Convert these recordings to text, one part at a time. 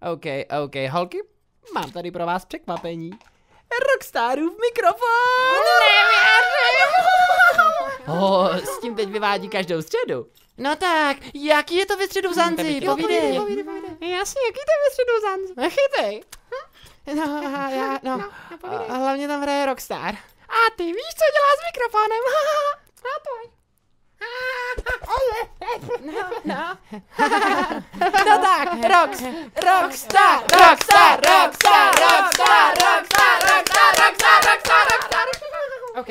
OK, holky, mám tady pro vás překvapení. Rockstarův mikrofon! S tím teď vyvádí každou středu. No tak, jaký je to ve středu v Zanzi? Povídej. Jasně, jaký to je ve středu v Zanzi? Chytej. Hlavně tam hraje Rockstar. A ty víš, co dělá s mikrofonem? No tak, Rockstar. OK.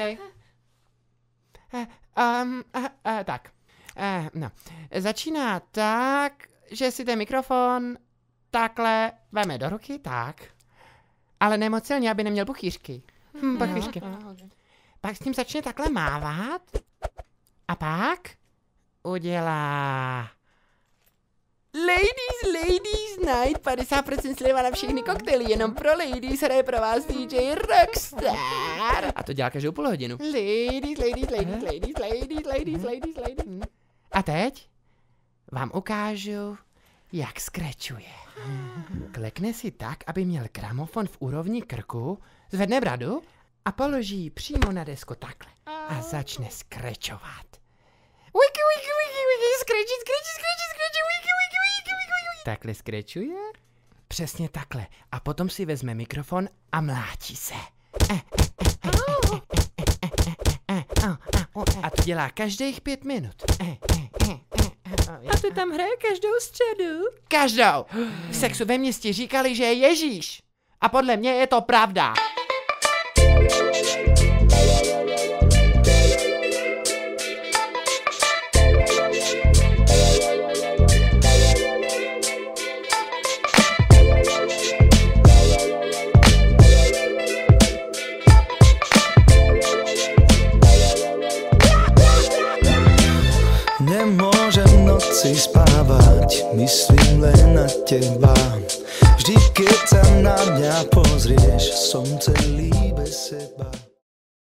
Začíná tak, že si ten mikrofon takhle veme do ruky, tak. Ale ne moc silně, aby neměl buchýřky. Buchýřky. Pak s tím začne takhle mávat. A pak udělá Ladies Night, 50% sleva na všechny koktejly, jenom pro ladies hraje pro vás DJ Rockstar. A to dělá každou půl hodinu. Ladies. A teď vám ukážu, jak skrečuje. Klekne si tak, aby měl gramofon v úrovni krku, zvedne bradu a položí ji přímo na desku takhle. A začne skrečovat. Wiki, skrečí, wiki. Takhle skrečuje? Přesně takhle. A potom si vezme mikrofon a mlátí se. A to dělá každých 5 minut. A ty tam hraje každou středu? Každou! V Sexu ve městě říkali, že je Ježíš. A podle mě je to pravda. Nemôžem noci spávať, myslím len na teba. Vždy, keď sa na mňa pozrieš, som celý bez seba.